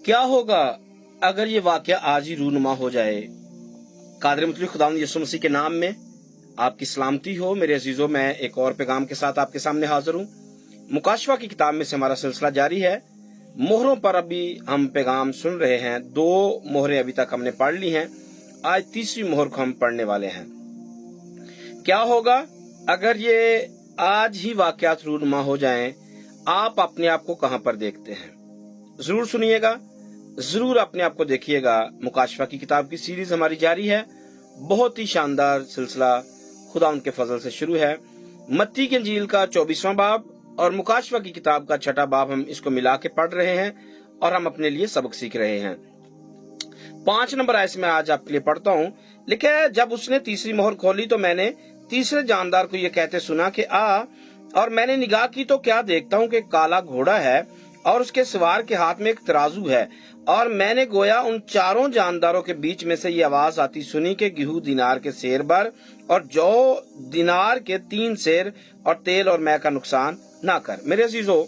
क्या होगा अगर ये वाकया आज ही रूनुमा हो जाए। कादर मुतलक खुदावंद यीशु मसीह के नाम में आपकी सलामती हो। मेरे अजीजों, मैं एक और पैगाम के साथ आपके सामने हाजिर हूँ। मुकाशवा की किताब में से हमारा सिलसिला जारी है। मोहरों पर अभी हम पैगाम सुन रहे हैं। 2 मोहरें अभी तक हमने पढ़ ली हैं। आज तीसरी मोहर को हम पढ़ने वाले हैं। क्या होगा अगर ये आज ही वाकयात रूनुमा हो जाएं, आप अपने आप को कहां पर देखते हैं? जरूर सुनिएगा, जरूर अपने आप को देखिएगा। मुकाशवा की किताब की सीरीज हमारी जारी है। बहुत ही शानदार सिलसिला खुदा उनके फजल से शुरू है। मत्ती की इंजील का 24वां बाब और मुकाशवा की किताब का 6वां बाब, हम इसको मिला के पढ़ रहे हैं और हम अपने लिए सबक सीख रहे हैं। 5 नंबर आयत में आज आपके लिए पढ़ता हूँ। लिखा है, जब उसने तीसरी मोहर खोली तो मैंने तीसरे जानदार को यह कहते सुना कि आ, और मैंने निगाह की तो क्या देखता हूँ कि काला घोड़ा है और उसके सवार के हाथ में एक तराजू है। और मैंने गोया उन 4 जानदारों के बीच में से ये आवाज आती सुनी कि गेहूं दिनार के सेर भर और जौ दिनार के 3 सेर और तेल और मै का नुकसान ना कर। मेरे अजीजों,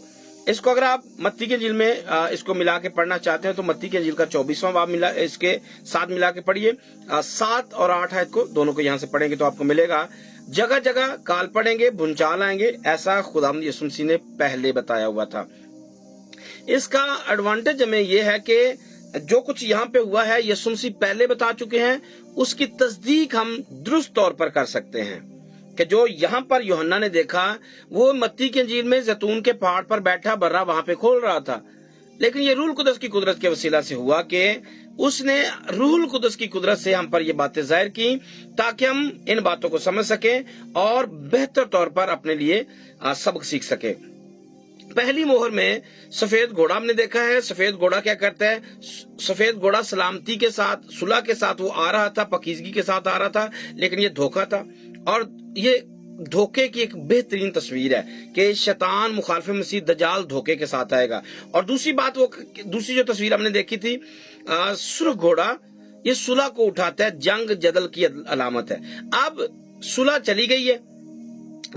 इसको अगर आप मत्ती के इंजील में इसको मिला के पढ़ना चाहते हैं तो मत्ती के इंजील का 24वां बाब इसके साथ मिला के पढ़िए। 7 और 8 आयत को दोनों को यहाँ से पढ़ेंगे तो आपको मिलेगा। जगह जगह काल पड़ेंगे, भूचाल आएंगे, ऐसा खुदावंद यीशु मसीह ने पहले बताया हुआ था। इसका एडवांटेज हमें यह है कि जो कुछ यहाँ पे हुआ है यीशु मसीह पहले बता चुके हैं, उसकी तस्दीक हम दुरुस्त तौर पर कर सकते हैं कि जो यहाँ पर यूहन्ना ने देखा वो मत्ती के इंजील में जैतून के पहाड़ पर बैठा बर्रा वहां पे खोल रहा था। लेकिन ये रूहुल कुदस की कुदरत के वसीला से हुआ कि उसने रूहुल कुदस की कुदरत से हम पर ये बातें जाहिर की ताकि हम इन बातों को समझ सके और बेहतर तौर पर अपने लिए सबक सीख सके। पहली मोहर में सफेद घोड़ा हमने देखा है। सफेद घोड़ा क्या करता है? सफेद घोड़ा सलामती के साथ, सुलह के साथ वो आ रहा था, पकीजगी के साथ आ रहा था, लेकिन ये धोखा था। और ये धोखे की एक बेहतरीन तस्वीर है कि शैतान मुखालिफ मसीह दजाल धोखे के साथ आएगा। और दूसरी बात, वो दूसरी जो तस्वीर हमने देखी थी, सुर्ख घोड़ा, ये सुलह को उठाता है, जंग जदल की अलामत है। अब सुलह चली गई है,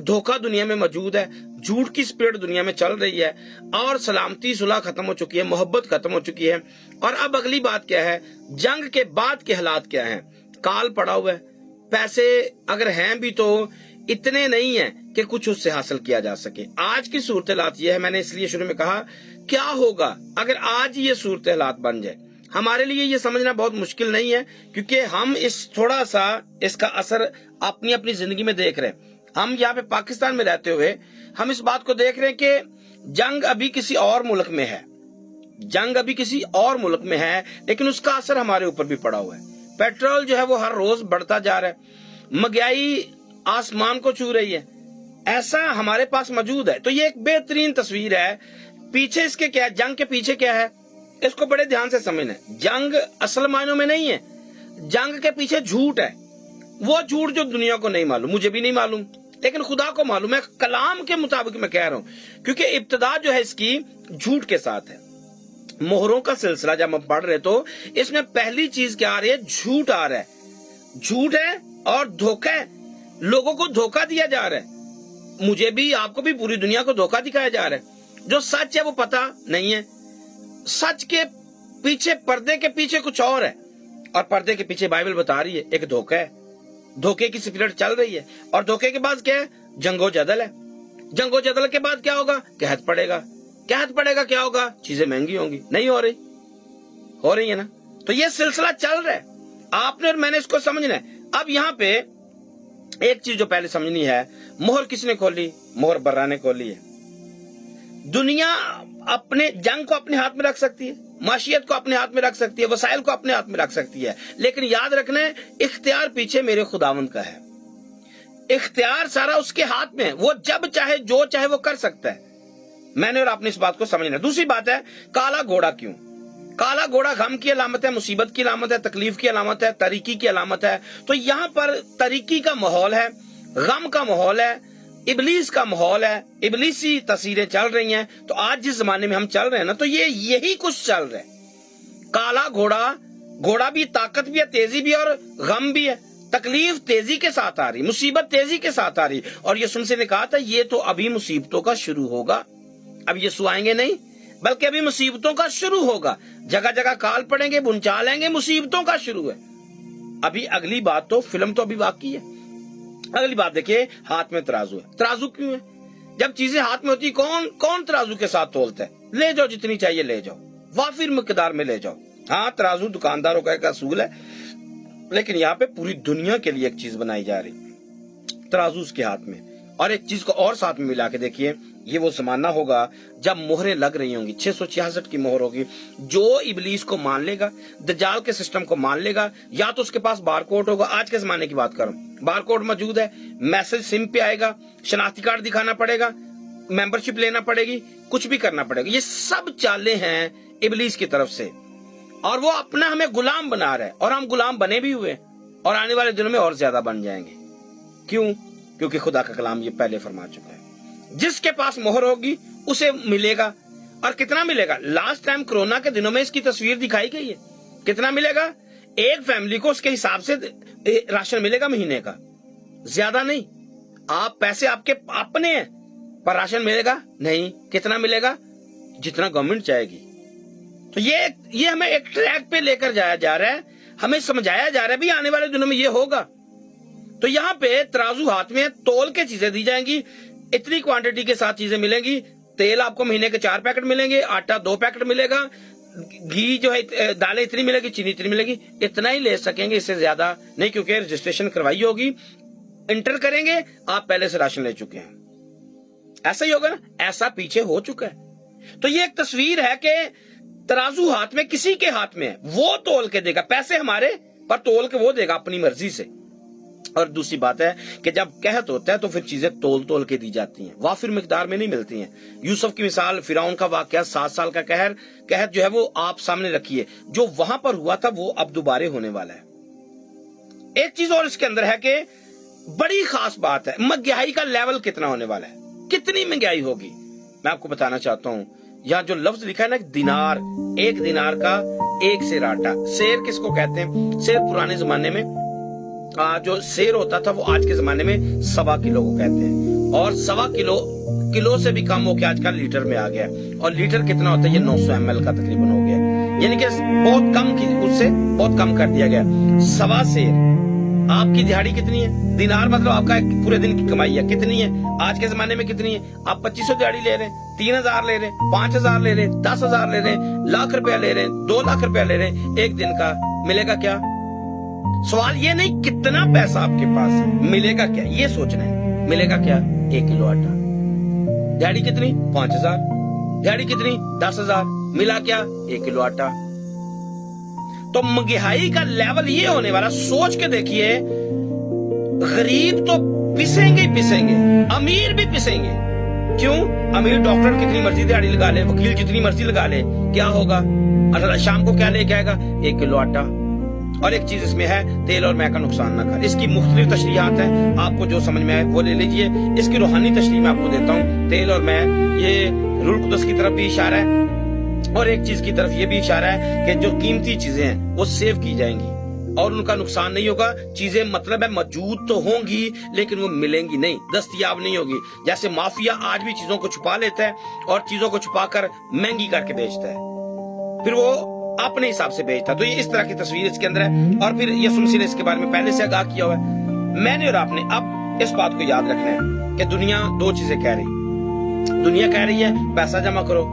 धोखा दुनिया में मौजूद है, झूठ की स्पिरिट दुनिया में चल रही है और सलामती सुलह खत्म हो चुकी है, मोहब्बत खत्म हो चुकी है। और अब अगली बात क्या है? जंग के बाद के हालात क्या हैं? काल पड़ा हुआ है, पैसे अगर हैं भी तो इतने नहीं है कि कुछ उससे हासिल किया जा सके। आज की सूरत हालात ये है, मैंने इसलिए शुरू में कहा क्या होगा अगर आज ये सूरत हालात बन जाए। हमारे लिए ये समझना बहुत मुश्किल नहीं है क्योंकि हम इस थोड़ा सा इसका असर अपनी अपनी जिंदगी में देख रहे हैं। हम यहाँ पे पाकिस्तान में रहते हुए हम इस बात को देख रहे हैं कि जंग अभी किसी और मुल्क में है, जंग अभी किसी और मुल्क में है, लेकिन उसका असर हमारे ऊपर भी पड़ा हुआ है। पेट्रोल जो है वो हर रोज बढ़ता जा रहा है, महंगाई आसमान को छू रही है, ऐसा हमारे पास मौजूद है। तो ये एक बेहतरीन तस्वीर है। पीछे इसके क्या है? जंग के पीछे क्या है, इसको बड़े ध्यान से समझना है। जंग असल मायनों में नहीं है, जंग के पीछे झूठ है। वो झूठ जो दुनिया को नहीं मालूम, मुझे भी नहीं मालूम, लेकिन खुदा को मालूम है। कलाम के मुताबिक मैं कह रहा हूं क्योंकि इब्तिदा जो है इसकी झूठ के साथ है। मोहरों का सिलसिला जब हम पढ़ रहे तो इसमें पहली चीज क्या आ रही है? झूठ आ रहा है। झूठ है और धोखा है, लोगों को धोखा दिया जा रहा है। मुझे भी, आपको भी, पूरी दुनिया को धोखा दिखाया जा रहा है। जो सच है वो पता नहीं है। सच के पीछे, पर्दे के पीछे कुछ और है और पर्दे के पीछे बाइबल बता रही है एक धोखा है। धोखे की स्पिरिट चल रही है और धोखे के बाद क्या है? जंगो जदल है। जंगो जदल के बाद क्या होगा? कहत पड़ेगा। कहत पड़ेगा क्या होगा? चीजें महंगी होंगी। नहीं हो रही है ना। तो ये सिलसिला चल रहा है, आपने और मैंने इसको समझना है। अब यहाँ पे एक चीज जो पहले समझनी है, मोहर किसने खोली? मोहर बर्रा ने खोली है। दुनिया अपने जंग को अपने हाथ में रख सकती है, माशियत को अपने हाथ में रख सकती है, वसाइल को अपने हाथ में रख सकती है, लेकिन याद रखना है इख्तियार पीछे मेरे खुदावंद का है। इख्तियार सारा उसके हाथ में है, वो जब चाहे जो चाहे वो कर सकता है। मैंने और आपने इस बात को समझना। दूसरी बात है, काला घोड़ा क्यों? काला घोड़ा गम की अलामत है, मुसीबत की अलामत है, तकलीफ की अलामत है, तरीकी की अलामत है। तो यहाँ पर तरीकी का माहौल है, गम का माहौल है, इबलीस का माहौल है, इबलीसी तस्वीरें चल रही हैं। तो आज जिस जमाने में हम चल रहे हैं ना, तो ये यही कुछ चल रहा है। काला घोड़ा, घोड़ा भी ताकत भी है, तेजी भी और गम भी है। तकलीफ तेजी के साथ आ रही, मुसीबत तेजी के साथ आ रही। और यीशु ने कहा था ये तो अभी मुसीबतों का शुरू होगा। अब यीशु आएंगे नहीं, बल्कि अभी मुसीबतों का शुरू होगा। जगह जगह काल पड़ेंगे, भूचाल आएंगे, मुसीबतों का शुरू है। अभी अगली बात तो फिल्म तो अभी बाकी है। अगली बात देखिए, हाथ में तराजू है। तराजू क्यों है? जब चीजें हाथ में होती, कौन तराजू के साथ तोलता है? ले जाओ, जितनी चाहिए ले जाओ, वाफिर मिकदार में ले जाओ। हाँ, तराजू दुकानदारों का एक असूल है, लेकिन यहाँ पे पूरी दुनिया के लिए एक चीज बनाई जा रही, तराजू उसके हाथ में। और एक चीज को और साथ में मिला के देखिए, ये वो जमाना होगा जब मोहरें लग रही होंगी, 666 की मोहर होगी। जो इबलीस को मान लेगा, दज्जाल के सिस्टम को मान लेगा, या तो उसके पास बारकोड होगा। आज के जमाने की बात करूं, बारकोड मौजूद है, मैसेज सिम पे आएगा, शनाख्ती कार्ड दिखाना पड़ेगा, मेंबरशिप लेना पड़ेगी, कुछ भी करना पड़ेगा। ये सब चालें हैं इबलीस की तरफ से, और वो अपना हमें गुलाम बना रहा है, और हम गुलाम बने भी हुए, और आने वाले दिनों में और ज्यादा बन जाएंगे। क्यों? क्योंकि खुदा का कलाम ये पहले फरमा चुका है, जिसके पास मोहर होगी उसे मिलेगा। और कितना मिलेगा? लास्ट टाइम कोरोना के दिनों में इसकी तस्वीर दिखाई गई है। कितना मिलेगा? एक फैमिली को उसके हिसाब से राशन मिलेगा महीने का, ज्यादा नहीं। आप पैसे आपके अपने हैं, पर राशन मिलेगा नहीं। कितना मिलेगा? जितना गवर्नमेंट चाहेगी। तो ये हमें एक ट्रैक पे लेकर जाया जा रहा है, हमें समझाया जा रहा है भी आने वाले दिनों में ये होगा। तो यहाँ पे तराजू हाथ में, तोल के चीजें दी जाएंगी, इतनी क्वांटिटी के साथ चीजें मिलेंगी। तेल आपको महीने के 4 पैकेट मिलेंगे, आटा 2 पैकेट मिलेगा, घी जो है, दालें इतनी मिलेगी, चीनी इतनी मिलेगी। इतना ही ले सकेंगे, इससे ज्यादा नहीं, क्योंकि रजिस्ट्रेशन करवाई होगी, इंटर करेंगे, आप पहले से राशन ले चुके हैं। ऐसा ही होगा ना? ऐसा पीछे हो चुका है। तो ये एक तस्वीर है कि तराजू हाथ में, किसी के हाथ में है, वो तोल के देगा। पैसे हमारे, पर तोल के वो देगा अपनी मर्जी से। और दूसरी बात है कि जब कहत होता है तो फिर चीजें तोल के दी जाती हैं, वाफिर मिकदार में नहीं मिलती हैं। यूसुफ की मिसाल, फिरौन का वाकया, 7 साल का कहत जो है वो आप सामने रखिए। जो वहां पर हुआ था वो अब दोबारा होने वाला है। एक चीज और इसके अंदर है कि बड़ी खास बात है, महंगाई का लेवल कितना होने वाला है, कितनी महंगाई होगी। मैं आपको बताना चाहता हूँ, यहाँ जो लफ्ज लिखा है ना, दिनार, 1 दिनार का 1 सेर आटा। सेर किसको कहते हैं? सेर पुराने जमाने में जो सेर होता था वो आज के जमाने में 1.25 किलो को कहते हैं, और 1.25 किलो से भी कम होकर आजकल लीटर में आ गया। और लीटर कितना होता है? ये 900 ml का तकरीबन हो गया, यानी कि बहुत कम की, उससे बहुत कम कर दिया गया। 1.25 सेर। आपकी दिहाड़ी कितनी है? दिनार मतलब आपका पूरे दिन की कमाई है, कितनी है? आज के जमाने में कितनी है? आप 2500 दिहाड़ी ले रहे हैं, 3000 ले रहे हैं, 5000 ले रहे हैं, 10,000 ले रहे हैं, लाख रुपया ले रहे हैं, 2 लाख रुपया ले रहे हैं, एक दिन का मिलेगा क्या? सवाल ये नहीं कितना पैसा आपके पास है, मिलेगा क्या, ये सोचना है। मिलेगा क्या? 1 किलो आटा। दिहाड़ी कितनी? 5000। दिहाड़ी कितनी? 10,000। मिला क्या? 1 किलो आटा। तो महंगाई का लेवल ये होने वाला, सोच के देखिए। गरीब तो पिसेंगे ही पिसेंगे, अमीर भी पिसेंगे। क्यों? अमीर डॉक्टर कितनी मर्जी दिहाड़ी लगा ले, वकील जितनी मर्जी लगा ले, क्या होगा? शाम को क्या लेके आएगा? 1 किलो आटा। और एक चीज इसमें है, तेल और मैं का नुकसान ना कर। इसकी मुख्तलिफ तशरीहात हैं, आपको जो समझ में आए वो ले लीजिए। इसकी रूहानी तशरीह मैं आपको देता हूँ। तेल और मैं, ये रूह कुदस की तरफ भी इशारा है, और एक चीज की तरफ ये भी इशारा है कि जो कीमती चीजें हैं वो सेव की जाएंगी और उनका नुकसान नहीं होगा। चीजें मतलब है मौजूद तो होंगी, लेकिन वो मिलेंगी नहीं, दस्तयाब नहीं होगी। जैसे माफिया आज भी चीजों को छुपा लेता है और चीजों को छुपाकर महंगी करके बेचता है, फिर वो अपने हिसाब से बेचता। तो ये इस तरह की तस्वीर इसके अंदर है। और फिर यीशु मसीह ने इसके बारे में पहले से आगाह किया हुआ है। मैंने और आपने अब इस बात को याद रखना है कि दुनिया 2 चीजें कह रही। दुनिया कह रही है पैसा जमा करो,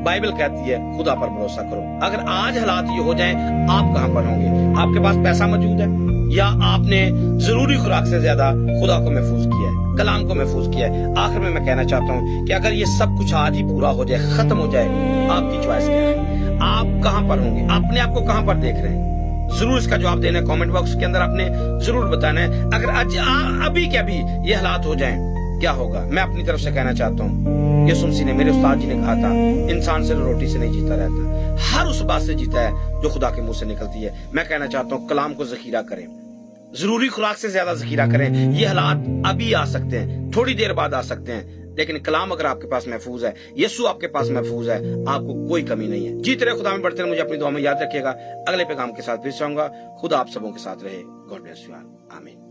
बाइबल कहती है खुदा पर भरोसा करो। अगर आज हालात ये हो जाएं, आप कहां पर होंगे? आपके पास पैसा मौजूद है, या आपने जरूरी खुराक से ज्यादा खुदा को महफूज किया है, कलाम को महफूज किया है? आखिर में मैं कहना चाहता हूँ कि अगर ये सब कुछ आज ही पूरा हो जाए, खत्म हो जाए, आपकी चॉइस क्या है? आप कहां पर होंगे? अपने आप को कहां पर देख रहे हैं? जरूर इसका जवाब देना है कमेंट बॉक्स के अंदर, आपने जरूर बताना है। अगर आज अभी के अभी ये हालात हो जाएं, क्या होगा? मैं अपनी तरफ से कहना चाहता हूँ, यीशु मसीह ने, मेरे उस्ताद जी ने कहा था, इंसान सिर्फ रोटी से नहीं जीता रहता, हर उस बात से जीता है जो खुदा के मुंह से निकलती है। मैं कहना चाहता हूँ कलाम को जखीरा करें, जरूरी खुराक से ज्यादा जखीरा करें। ये हालात अभी आ सकते हैं, थोड़ी देर बाद आ सकते हैं, लेकिन कलाम अगर आपके पास महफूज है, यीशु आपके पास महफूज है, आपको कोई कमी नहीं है। जीते रहे, खुदा में बढ़ते रहे। मुझे अपनी दुआ में याद रखिएगा। अगले पैगाम के साथ फिर से आऊंगा। खुदा आप सबों के साथ रहे। God bless you all. आमीन।